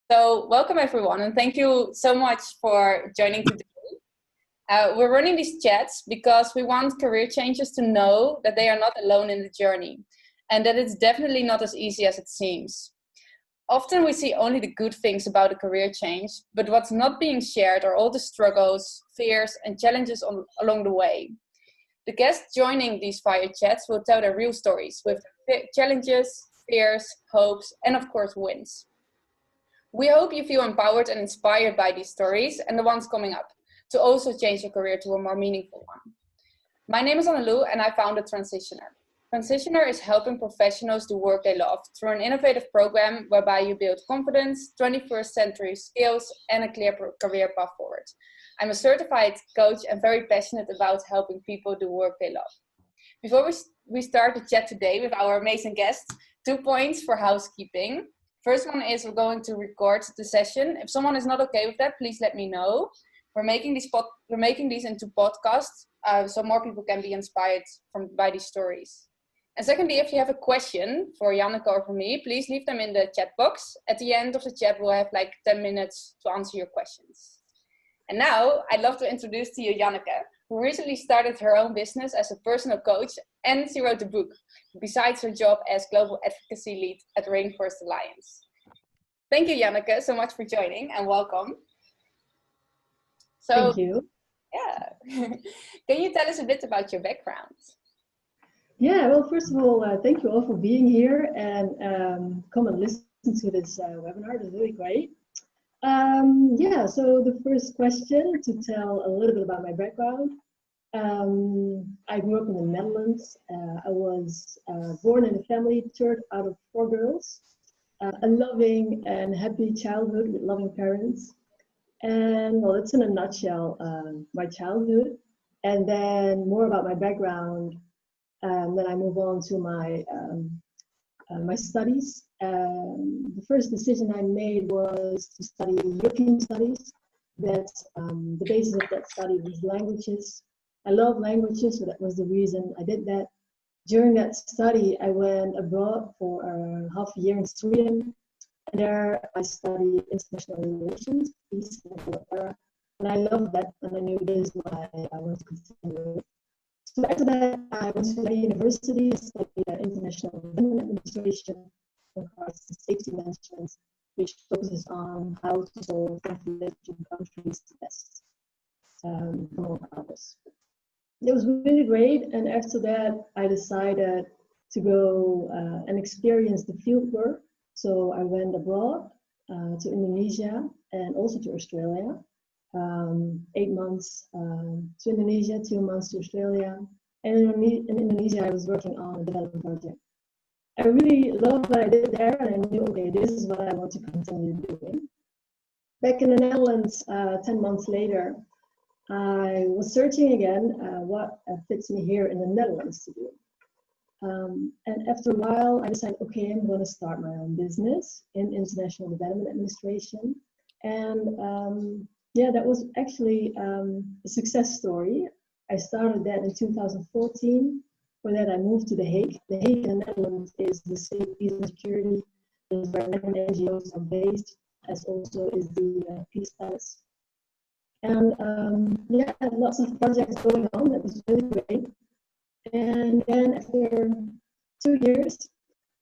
So welcome everyone, and thank you so much for joining today. We're running these chats because we want career changers to know that they are not alone in the journey, and that it's definitely not as easy as it seems. Often we see only the good things about a career change, but what's not being shared are all the struggles, fears, and challenges along the way. The guests joining these fire chats will tell their real stories with challenges, fears, hopes, and of course wins. We hope you feel empowered and inspired by these stories and the ones coming up to also change your career to a more meaningful one. My name is Annelou and I founded Transitioner. Transitioner is helping professionals do work they love through an innovative program whereby you build confidence, 21st century skills, and a clear career path forward. I'm a certified coach and very passionate about helping people do work they love. Before we start the chat today with our amazing guests, 2 points for housekeeping. First one is we're going to record the session. If someone is not okay with that, please let me know. We're making these into podcasts so more people can be inspired by these stories. And secondly, if you have a question for Janneke or for me, please leave them in the chat box. At the end of the chat, we'll have like 10 minutes to answer your questions. And now I'd love to introduce to you Janneke, who recently started her own business as a personal coach, and she wrote a book, besides her job as Global Advocacy Lead at Rainforest Alliance. Thank you, Janneke, so much for joining, and welcome. Thank you. Yeah. Can you tell us a bit about your background? Yeah, well, first of all, thank you all for being here and come and listen to this webinar. It's really great. So the first question, to tell a little bit about my background. I grew up in the Netherlands. I was born in a family, third out of 4 girls. A loving and happy childhood with loving parents. And well, that's in a nutshell my childhood. And then more about my background. Then I move on to my studies. The first decision I made was to study European studies. That's the basis of that study was languages. I love languages, so that was the reason I did that. During that study, I went abroad for half a year in Sweden. And there I studied international relations, peace and era. And I loved that, and I knew this is what I wanted to continue. So after that, I went to the university, studied international administration and crisis safety management, which focuses on how to solve conflicts in countries best among others. It was really great, and after that, I decided to go and experience the field work. So I went abroad to Indonesia and also to Australia. 8 months to Indonesia, 2 months to Australia. And in Indonesia, I was working on a development project. I really loved what I did there, and I knew, okay, this is what I want to continue doing. Back in the Netherlands, 10 months later, I was searching again what fits me here in the Netherlands to do. And after a while, I decided, okay, I'm going to start my own business in international development administration. And that was actually a success story. I started that in 2014. For that, I moved to The Hague. The Hague in the Netherlands is the safety and security, is where International NGOs are based, as also is the peace palace. And I had lots of projects going on. That was really great. And then after 2 years,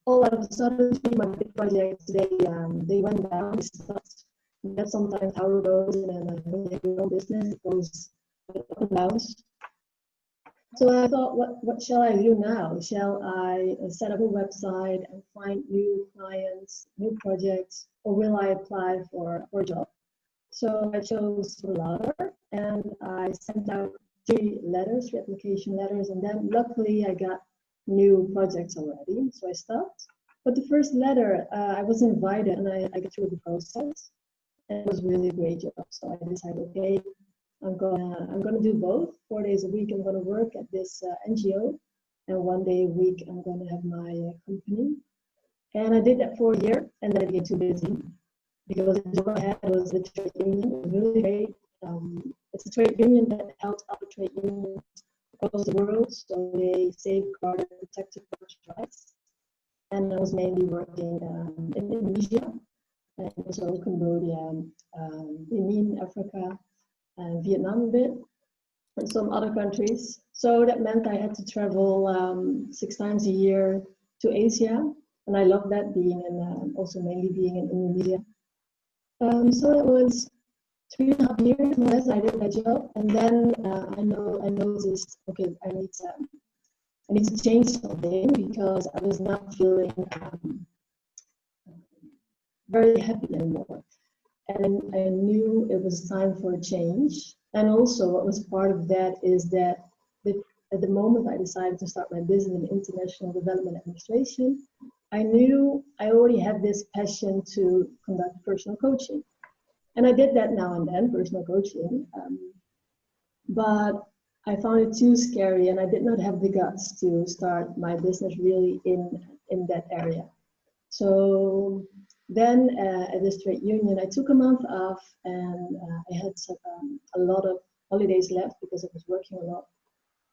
all of a sudden, my big projects, they went down. That's sometimes how it goes in when you have your own business. It goes up and down. So I thought, what shall I do now? Shall I set up a website and find new clients, new projects, or will I apply for a job? So I chose the latter, and I sent out 3 application letters, and then luckily I got new projects already, so I stopped. But the first letter, I was invited, and I got through the process, and it was really a great job. So I decided, okay, I'm gonna do both. 4 days a week, I'm gonna work at this NGO, and 1 day a week, I'm gonna have my company. And I did that for a year, and then I became too busy because the job I had was the trade union. It was really great. It's a trade union that helps other trade unions across the world, so they safeguard and protect workers' rights. And I was mainly working in Indonesia. and also Cambodia, Benin, Africa, and Vietnam a bit, and some other countries. So that meant I had to travel 6 times a year to Asia, and I love that, being in also mainly being in Indonesia. So that was 3.5 years more or less I did that job, and then I noticed, okay, I need to change something, because I was not feeling very happy anymore, and I knew it was time for a change. And also, what was part of that is that at the moment I decided to start my business in international development administration, I knew I already had this passion to conduct personal coaching. And I did that now and then, personal coaching, but I found it too scary, and I did not have the guts to start my business really in that area. So then at this trade union, I took a month off, and I had a lot of holidays left because I was working a lot.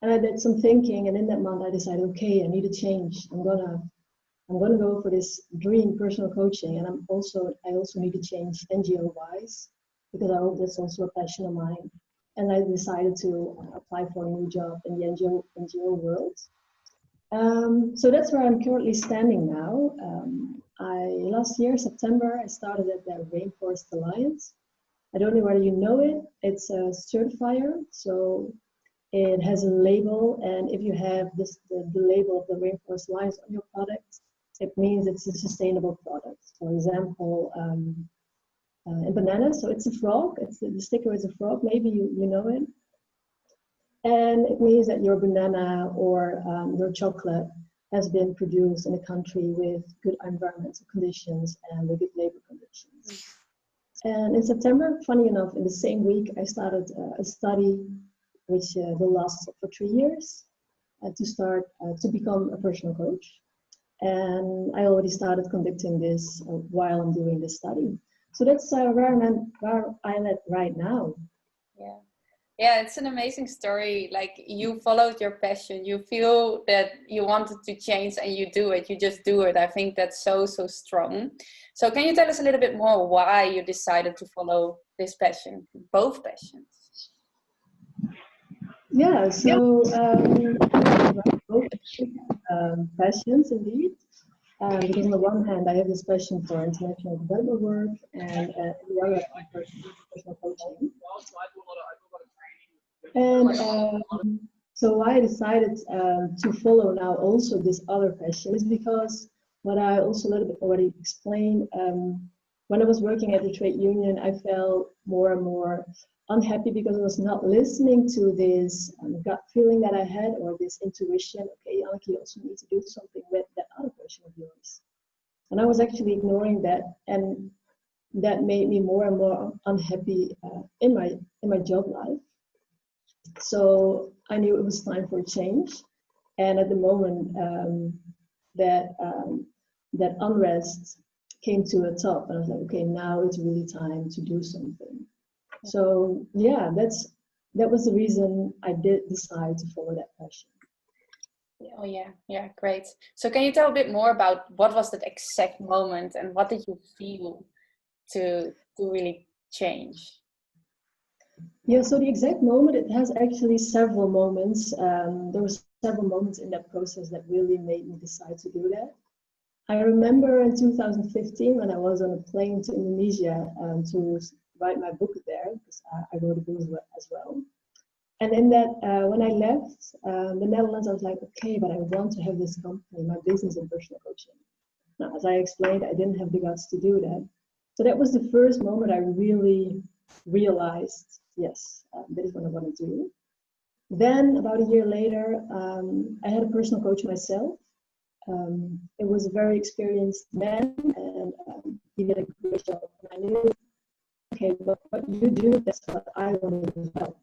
And I did some thinking, and in that month I decided, okay, I need a change. I'm gonna go for this dream personal coaching, and I also need to change NGO wise, because I hope that's also a passion of mine. And I decided to apply for a new job in the NGO world. So that's where I'm currently standing now. Last year, September, I started at the Rainforest Alliance. I don't know whether you know it. It's a certifier, so it has a label, and if you have the label of the Rainforest Alliance on your product, it means it's a sustainable product. For example, in bananas, so it's a frog. The sticker is a frog. Maybe you know it. And it means that your banana or your chocolate has been produced in a country with good environmental conditions and with good labor conditions. And in September, funny enough, in the same week, I started a study which will last for 3 years to become a personal coach. And I already started conducting this while I'm doing this study. So that's where I'm at right now. Yeah. Yeah, it's an amazing story. Like, you followed your passion. You feel that you wanted to change and you do it. You just do it. I think that's so strong. So can you tell us a little bit more why you decided to follow this passion, both passions? Yeah, so both passions indeed. Because on the one hand, I have this passion for international development work, and the other for personal coaching. And so I decided to follow now also this other passion, is because what I also a little bit already explained, when I was working at the trade union, I felt more and more unhappy because I was not listening to this gut feeling that I had, or this intuition. Okay, Janneke, you also need to do something with that other passion of yours. And I was actually ignoring that, and that made me more and more unhappy in my job life. So I knew it was time for a change. And at the moment that unrest came to a top, and I was like, okay, now it's really time to do something. So yeah, that was the reason I did decide to follow that passion. Oh yeah, great. So can you tell a bit more about what was that exact moment, and what did you feel to really change? Yeah, so the exact moment, it has actually several moments. There were several moments in that process that really made me decide to do that. I remember in 2015 when I was on a plane to Indonesia to write my book there, because I wrote a book as well. And in that, when I left the Netherlands, I was like, okay, but I want to have this company, my business in personal coaching. Now, as I explained, I didn't have the guts to do that. So that was the first moment I really realized, yes, that is what I want to do. Then about a year later, I had a personal coach myself. It was a very experienced man, and he did a great job. And I knew, okay, what you do, that's what I want to do as well.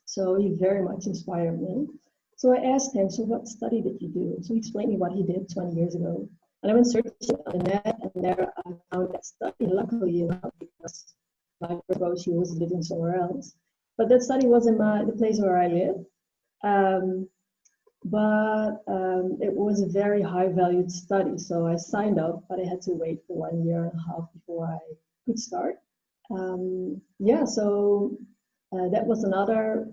So he very much inspired me. So I asked him, so what study did you do? So he explained me what he did 20 years ago. And I went searching on the net, and there I found that study, luckily enough, because my coach, he was living somewhere else. But that study was in the place where I live. but it was a very high valued study. So I signed up, but I had to wait for 1.5 years before I could start. Yeah, so that was another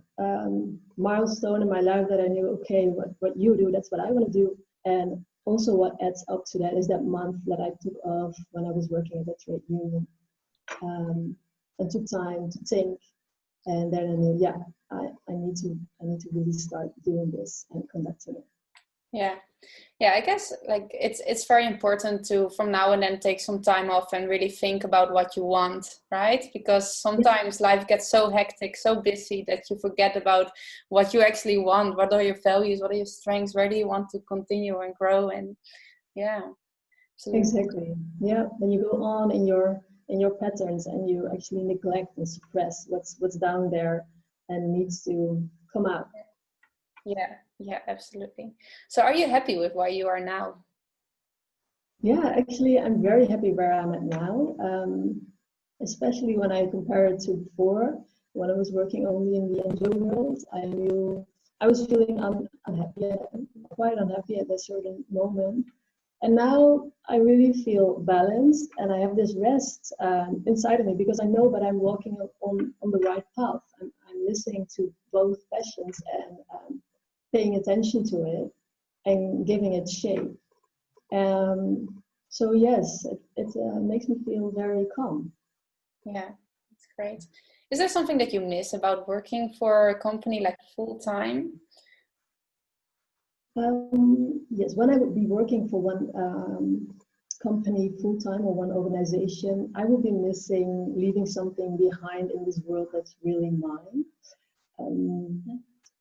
milestone in my life that I knew, okay, what you do, that's what I want to do. And also what adds up to that is that month that I took off when I was working at the trade union, and took time to think. And then I knew, yeah, I need to really start doing this and conducting it. Yeah, I guess like it's very important to from now and then take some time off and really think about what you want, right? Because sometimes life gets so hectic, so busy that you forget about what you actually want. What are your values? What are your strengths? Where do you want to continue and grow? And yeah, absolutely. Exactly. Yeah. Then you go on in your patterns and you actually neglect and suppress what's down there and needs to come out. Yeah, absolutely. So are you happy with where you are now? Yeah, actually, I'm very happy where I'm at now, especially when I compare it to before, when I was working only in the NGO world. I was feeling unhappy, quite unhappy at a certain moment. And now I really feel balanced and I have this rest inside of me because I know that I'm walking on the right path. I'm listening to both passions and paying attention to it and giving it shape. So yes, it makes me feel very calm. Yeah, that's great. Is there something that you miss about working for a company like full time? Yes, when I would be working for one company full time or one organization, I would be missing leaving something behind in this world that's really mine.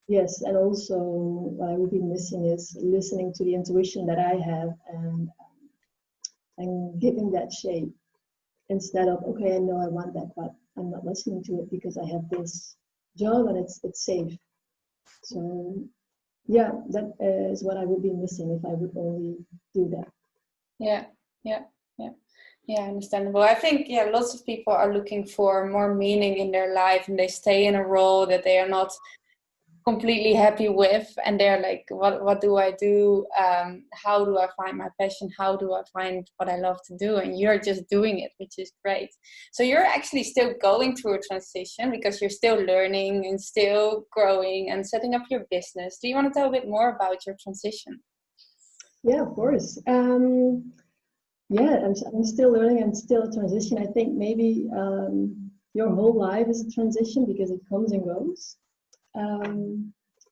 Yes, and also what I would be missing is listening to the intuition that I have and giving that shape instead of, okay, I know I want that, but I'm not listening to it because I have this job and it's safe. So yeah, that is what I would be missing if I would only do that. Yeah, understandable. I think lots of people are looking for more meaning in their life and they stay in a role that they are not completely happy with, and they're like, what do I do? How do I find my passion? How do I find what I love to do? And you're just doing it, which is great. So you're actually still going through a transition because you're still learning and still growing and setting up your business. Do you want to tell a bit more about your transition? Yeah, of course. Yeah, I'm still learning and still a transition. I think maybe your whole life is a transition because it comes and goes.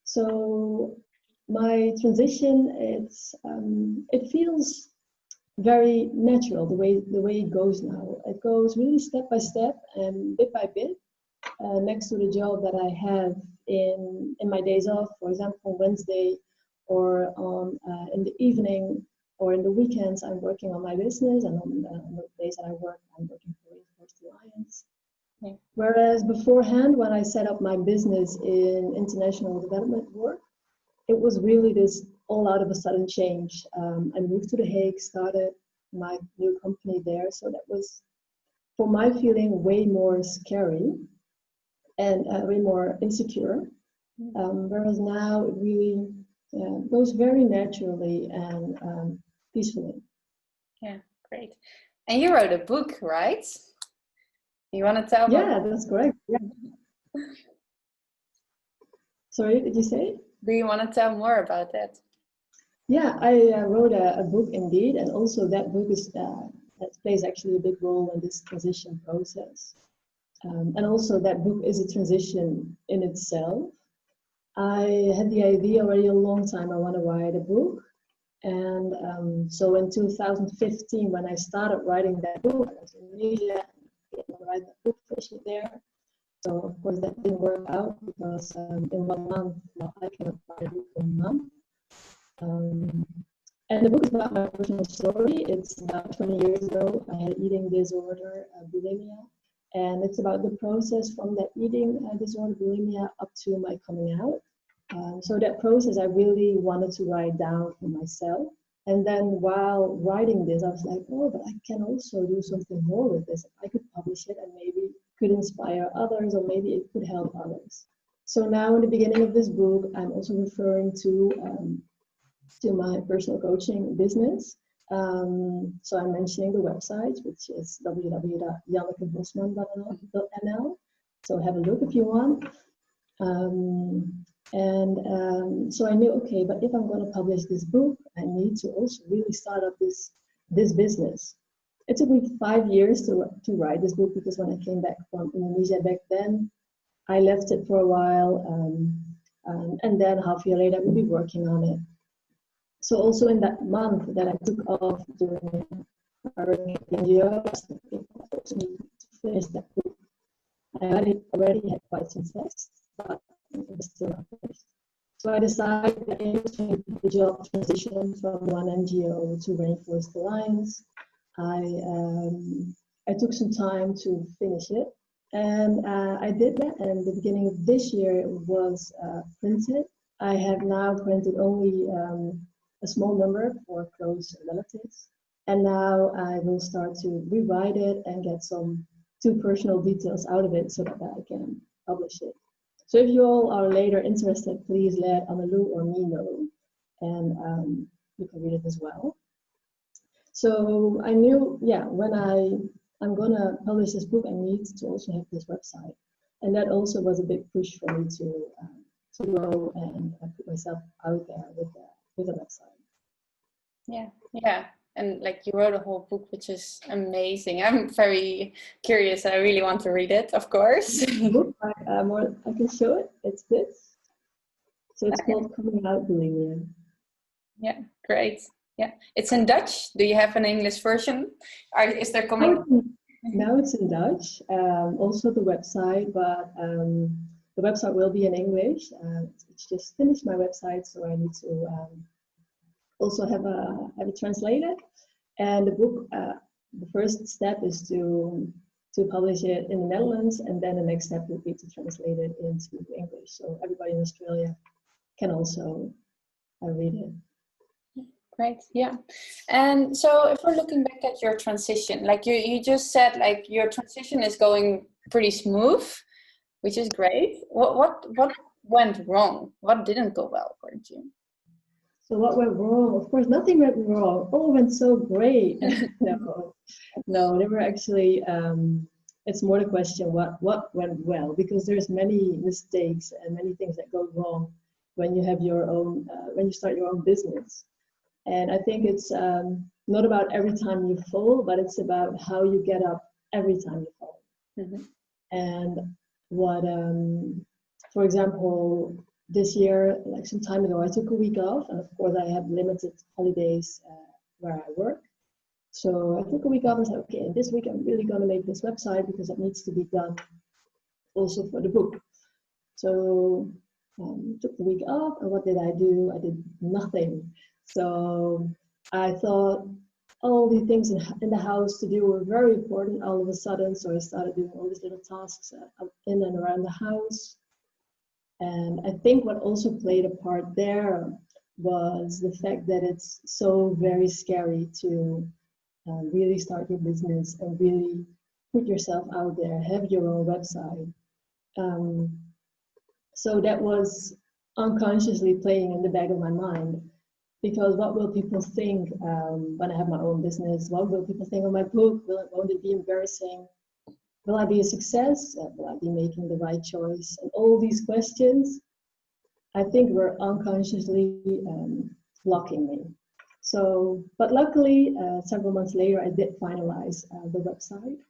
So my transition, it feels very natural the way it goes now. It goes really step by step and bit by bit. Next to the job that I have in my days off, for example, on Wednesday or on in the evening or in the weekends, I'm working on my business, and on the days that I work, I'm working for Reinforced Alliance. Yeah. Whereas beforehand, when I set up my business in international development work, it was really this all out of a sudden change. I moved to The Hague, started my new company there, so that was, for my feeling, way more scary and way more insecure. Whereas now it really goes very naturally and peacefully. Yeah, great. And you wrote a book, right? You want to tell me? Yeah, that's correct. Yeah. Sorry, did you say? Do you want to tell more about that? Yeah, I wrote a book indeed, and also that book is that plays actually a big role in this transition process. And also that book is a transition in itself. I had the idea already a long time I want to write a book. And so in 2015, when I started writing that book, I was in Malaysia and write that book, finish it there. So of course that didn't work out because in 1 month, well, I cannot write a book in 1 month. And the book is about my personal story. It's about 20 years ago. I had eating disorder, bulimia. And it's about the process from that eating disorder, bulimia, up to my coming out. So that process I really wanted to write down for myself. And then while writing this, I was like, oh, but I can also do something more with this. I could publish it and maybe could inspire others, or maybe it could help others. So now in the beginning of this book, I'm also referring to my personal coaching business. So I'm mentioning the website, which is www.jannekebosman.nl. So have a look if you want. So I knew, okay, but if I'm going to publish this book, I need to also really start up this business. It took me 5 years to write this book, because when I came back from Indonesia back then, I left it for a while, and then half a year later I would be working on it. So also in that month that I took off doing NGO, I need to finish that book. I already had quite some success, but it was still not finished. So I decided that in between the job transition from one NGO to Rainforest Alliance, I took some time to finish it. And I did that, and the beginning of this year it was printed. I have now printed only a small number for close relatives. And now I will start to rewrite it and get some too personal details out of it so that I can publish it. So if you all are later interested, please let Annalou or me know, and you can read it as well. So I knew, yeah, when I'm gonna publish this book, I need to also have this website, and that also was a big push for me to go and put myself out there with a website. Yeah. And like, you wrote a whole book, which is amazing. I'm very curious. I really want to read it, of course. Book, I can show it. It's this. So it's called Coming Out Bulimia. Yeah, great. Yeah, it's in Dutch. Do you have an English version? Is there coming? Now it's in Dutch. Also the website, but the website will be in English. It's just finished my website, so I need to also have it translated. And the book, the first step is to publish it in the Netherlands, and then the next step would be to translate it into English, so everybody in Australia can also read it. Great, yeah. And so if we're looking back at your transition, like you just said, like, your transition is going pretty smooth, which is great. What went wrong? What didn't go well according to you? So what went wrong? Of course, nothing went wrong. All went so great. No, they were actually. It's more the question what went well, because there's many mistakes and many things that go wrong when you have your own when you start your own business. And I think it's not about every time you fall, but it's about how you get up every time you fall. Mm-hmm. And what, for example, this year, like some time ago, I took a week off, and of course I have limited holidays where I work. So I took a week off and said, okay, this week I'm really going to make this website, because it needs to be done also for the book. So took the week off, and what did I do? I did nothing. So I thought all the things in the house to do were very important all of a sudden. So I started doing all these little tasks in and around the house. And I think what also played a part there was the fact that it's so very scary to really start your business and really put yourself out there, have your own website. So that was unconsciously playing in the back of my mind, because what will people think when I have my own business? What will people think of my book? Won't it be embarrassing? Will I be a success? Will I be making the right choice? And all these questions, I think, were unconsciously blocking me. So, but luckily, several months later, I did finalize the website.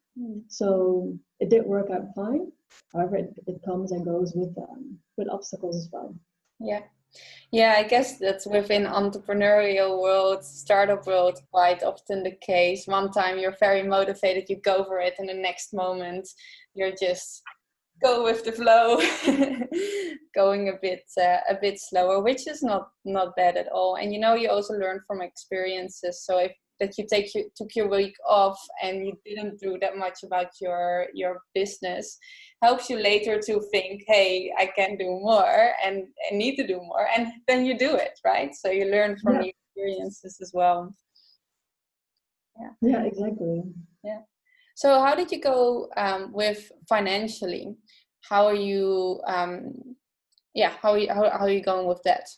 So it did work out fine. However, it comes and goes with obstacles as well. Yeah, I guess that's within entrepreneurial world, startup world, quite often the case. One time you're very motivated, you go for it, and the next moment you're just go with the flow, going a bit slower, which is not bad at all. And you also learn from experiences. So if that you took your week off and you didn't do that much about your business, helps you later to think, hey, I can do more and need to do more, and then you do it, right? So you learn from the experiences as well. Yeah, exactly. Yeah. So how did you go with financially? How are you yeah, how are you going with that?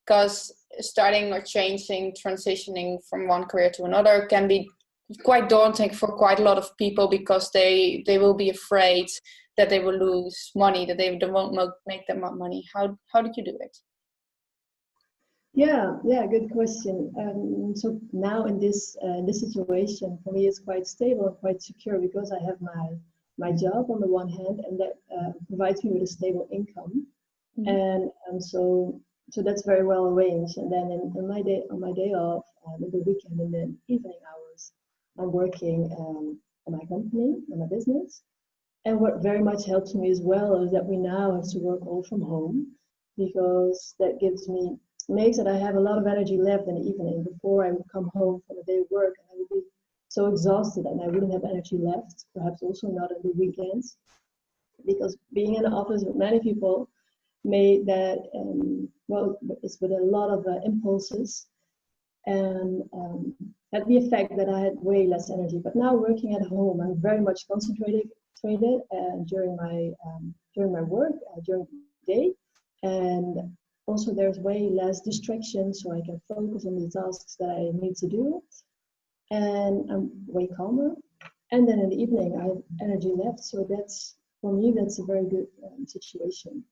Because starting or changing, transitioning from one career to another can be quite daunting for quite a lot of people, because they will be afraid that they will lose money, that they won't make them more money. How did you do it? Yeah, good question. So now in this situation, for me, it's quite stable and quite secure because I have my job on the one hand, and that provides me with a stable income, and so that's very well arranged. And then in my day on my day off, in the weekend and then evening hours, I'm working on my company, on my business. And what very much helps me as well is that we now have to work all from home, because that makes it I have a lot of energy left in the evening. Before I would come home from a day of work and I would be so exhausted and I wouldn't have energy left, perhaps also not on the weekends, because being in the office with many people made that, it's with a lot of impulses, and had the effect that I had way less energy. But now working at home, I'm very much concentrated during my work, during the day, and also there's way less distraction, so I can focus on the tasks that I need to do, and I'm way calmer. And then in the evening, I have energy left, so that's, for me, that's a very good situation.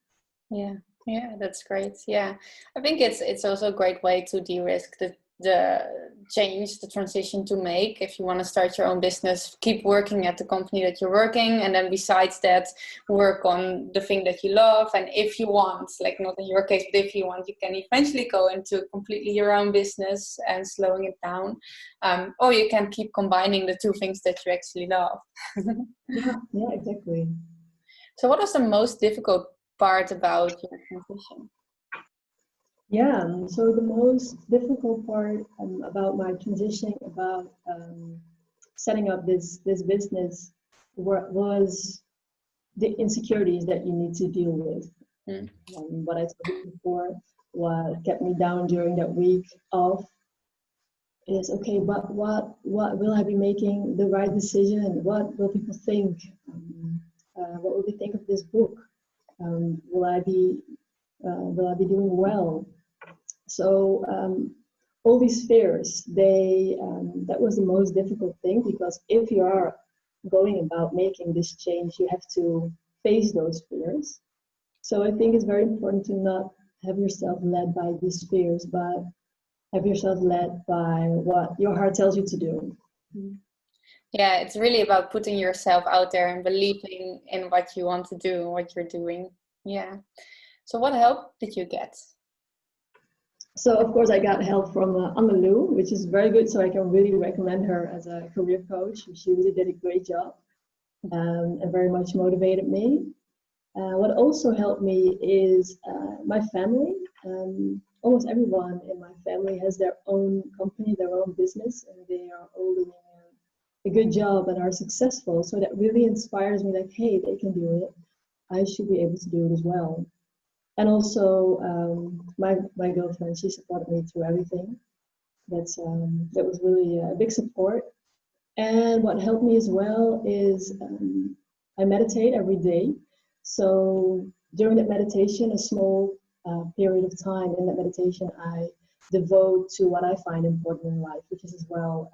Yeah, that's great. Yeah, I think it's also a great way to de-risk the change, the transition to make. If you want to start your own business, keep working at the company that you're working, and then besides that, work on the thing that you love. And if you want, like not in your case, but if you want, you can eventually go into completely your own business and slowing it down. Or you can keep combining the two things that you actually love. Yeah, exactly. So what was the most difficult part about your transition? Yeah, so the most difficult part about my transition, about setting up this business, was the insecurities that you need to deal with. What I told you before, what kept me down during that week off is, okay, but what will I be making the right decision? What will people think? What will they think of this book? Will I be doing well? So all these fears, that was the most difficult thing, because if you are going about making this change, you have to face those fears. So I think it's very important to not have yourself led by these fears, but have yourself led by what your heart tells you to do. Yeah, it's really about putting yourself out there and believing in what you want to do and what you're doing. Yeah. So what help did you get? So of course I got help from Annalou, which is very good. So I can really recommend her as a career coach. She really did a great job and very much motivated me. What also helped me is my family. Almost everyone in my family has their own company, their own business, and they are all doing a good job and are successful. So that really inspires me, like, hey, they can do it. I should be able to do it as well. And also my girlfriend, she supported me through everything. That was really a big support. And what helped me as well is I meditate every day. So during that meditation, a small period of time in that meditation, I devote to what I find important in life, which is as well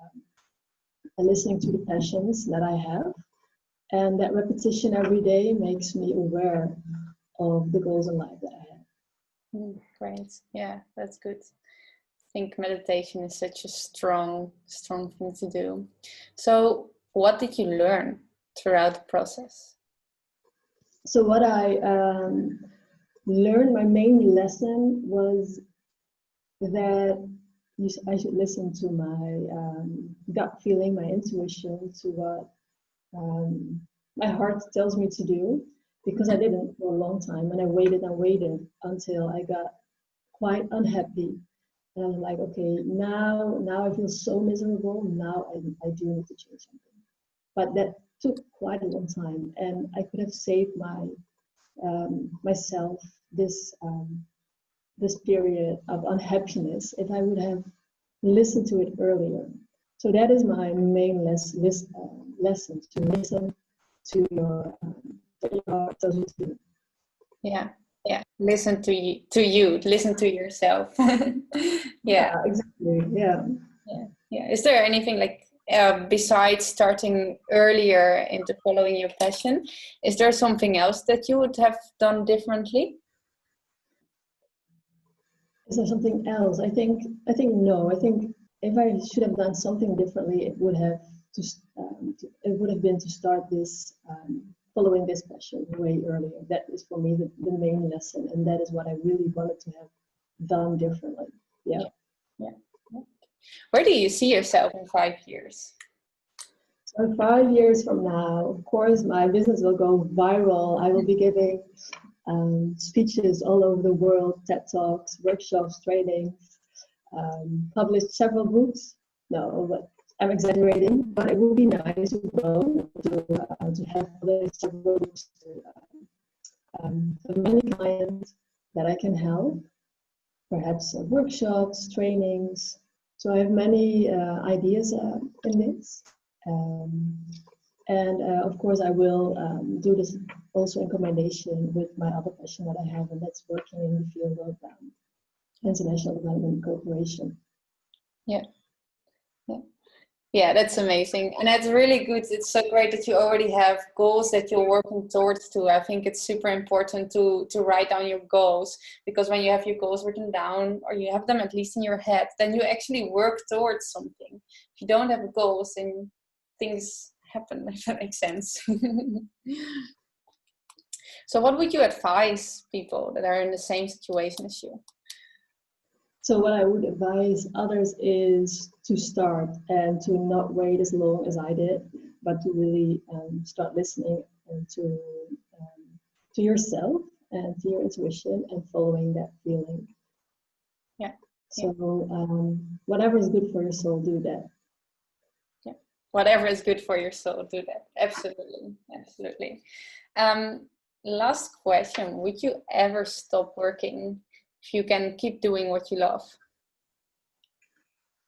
listening to the passions that I have. And that repetition every day makes me aware of the goals in life that I have. Great. Yeah, that's good. I think meditation is such a strong thing to do. So what did you learn throughout the process? So what I learned, my main lesson was that I should listen to my gut feeling, my intuition, to what my heart tells me to do, because I didn't for a long time, and I waited until I got quite unhappy. And I was like, okay, now I feel so miserable. Now I do need to change something. But that took quite a long time, and I could have saved myself this period of unhappiness if I would have listened to it earlier. So that is my main lesson: to listen to your heart tells you to do. Yeah, Yeah, listen to you, listen to yourself. Yeah. Exactly. Yeah. Yeah. Is there anything like besides starting earlier into following your passion, is there something else that you would have done differently? Is there something else? I think no. I think if I should have done something differently, it would have been to start this following this passion way earlier. That is for me the main lesson, and that is what I really wanted to have done differently. Yeah. Yeah. Yeah. Where do you see yourself in 5 years? So 5 years from now, of course, my business will go viral. I will be giving speeches all over the world, TED Talks, workshops, trainings, published several books. No, but I'm exaggerating, but it would be nice to grow, to have published several books, to many clients that I can help, perhaps workshops, trainings. So I have many ideas in this. Um, and of course, I will do this also in combination with my other passion that I have, and that's working in the field of international development cooperation. Yeah. Yeah. Yeah, that's amazing. And that's really good. It's so great that you already have goals that you're working towards to. I think it's super important to write down your goals, because when you have your goals written down, or you have them at least in your head, then you actually work towards something. If you don't have goals, then things happen, if that makes sense. So what would you advise people that are in the same situation as you? So what I would advise others is to start and to not wait as long as I did, but to really start listening and to yourself and to your intuition and following that feeling. Yeah. So whatever is good for your soul, do that. Yeah. Whatever is good for your soul, do that. Absolutely. Absolutely. Last question. Would you ever stop working if you can keep doing what you love?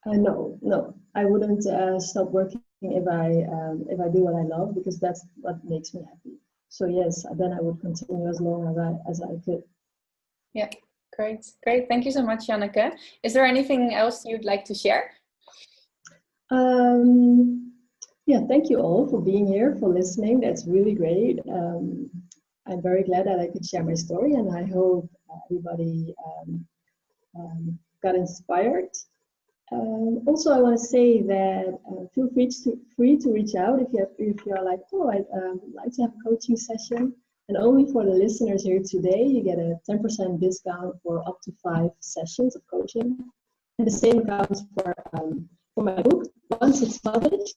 No, I wouldn't stop working if I do what I love, because that's what makes me happy. So yes, then I would continue as long as I could. Yeah, great. Thank you so much, Janneke. Is there anything else you'd like to share? Yeah, thank you all for being here, for listening. That's really great. I'm very glad that I could share my story, and I hope everybody got inspired. Also, I want to say that feel free to reach out if you're like, oh, I'd like to have a coaching session. And only for the listeners here today, you get a 10% discount for up to 5 sessions of coaching. And the same counts for my book. Once it's published,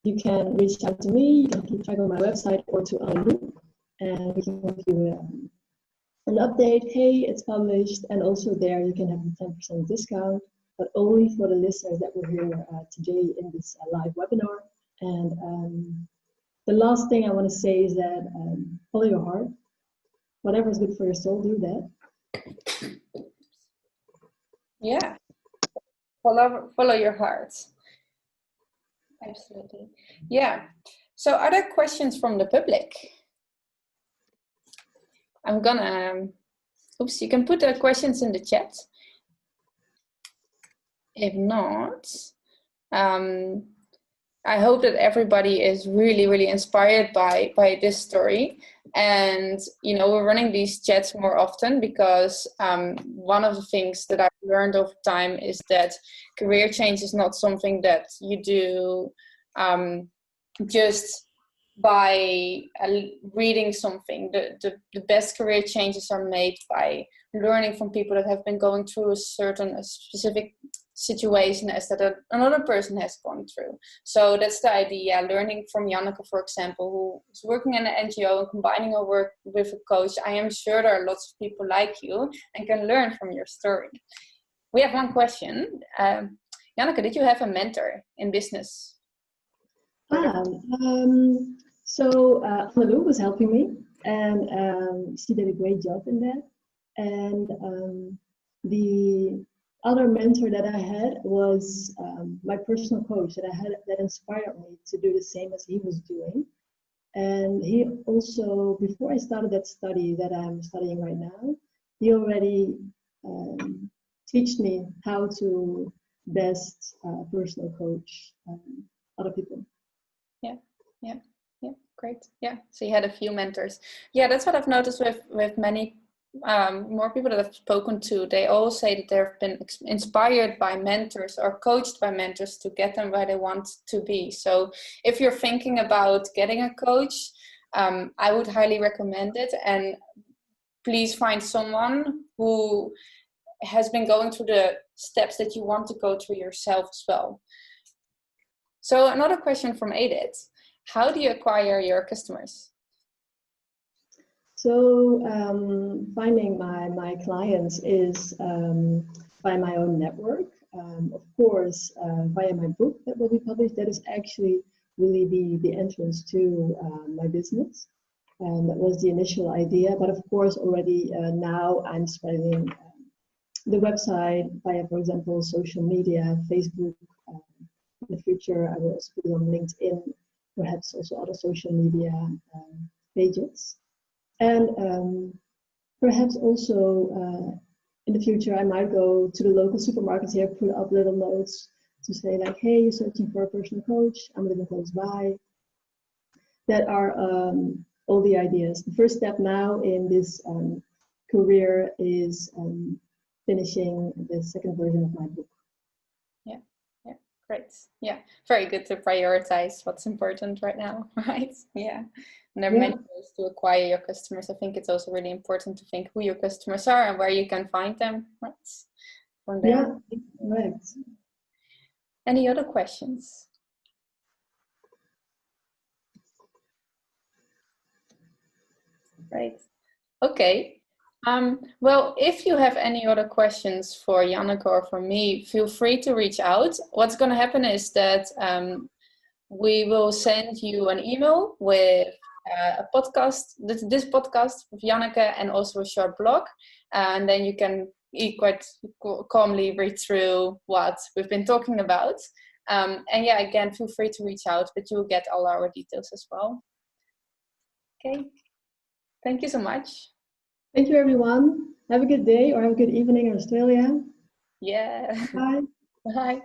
you can reach out to me. You can keep track on my website or to Anu, and we can give you an update. Hey, it's published, and also there you can have the 10% discount, but only for the listeners that were here today in this live webinar. And the last thing I want to say is that follow your heart. Whatever is good for your soul, do that. Yeah, follow your heart. Absolutely. Yeah. So are there questions from the public? I'm gonna, oops, you can put the questions in the chat. If not, I hope that everybody is really, really inspired by this story. And, you know, we're running these chats more often because one of the things that I've learned over time is that career change is not something that you do just by reading something. The best career changes are made by learning from people that have been going through a specific situation as that another person has gone through. So that's the idea, learning from Janneke, for example, who's working in an NGO and combining her work with a coach. I am sure there are lots of people like you and can learn from your story. We have one question. Janneke, did you have a mentor in business? So Anna was helping me, and she did a great job in that. And the other mentor that I had was my personal coach that I had, that inspired me to do the same as he was doing. And he also, before I started that study that I'm studying right now, he already teach me how to best personal coach other people. Yeah, yeah, yeah, great. Yeah, so you had a few mentors. Yeah, that's what I've noticed with many more people that I've spoken to. They all say that they've been inspired by mentors or coached by mentors to get them where they want to be. So if you're thinking about getting a coach, I would highly recommend it. And please find someone who has been going through the steps that you want to go through yourself as well. So another question from Edith: how do you acquire your customers? So finding my clients is by my own network. Of course, via my book that will be published. That is actually really the entrance to my business. That was the initial idea. But of course, already now I'm spreading the website via, for example, social media, Facebook. In the future, I will also put it on LinkedIn, perhaps also other social media pages. And perhaps also in the future, I might go to the local supermarkets here, put up little notes to say like, hey, you're searching for a personal coach, I'm living close by. That are all the ideas. The first step now in this career is finishing the second version of my book. Yeah, yeah, great. Yeah, very good to prioritize what's important right now, right? Yeah. And there are many ways to acquire your customers. I think it's also really important to think who your customers are and where you can find them, right? From there. Yeah, right. Any other questions? Right. Okay. Well, if you have any other questions for Janneke or for me, feel free to reach out. What's going to happen is that we will send you an email with a podcast, this podcast with Janneke, and also a short blog. And then you can quite calmly read through what we've been talking about. And yeah, again, feel free to reach out, but you will get all our details as well. Okay. Thank you so much. Thank you, everyone. Have a good day or have a good evening in Australia. Yeah. Bye. Bye.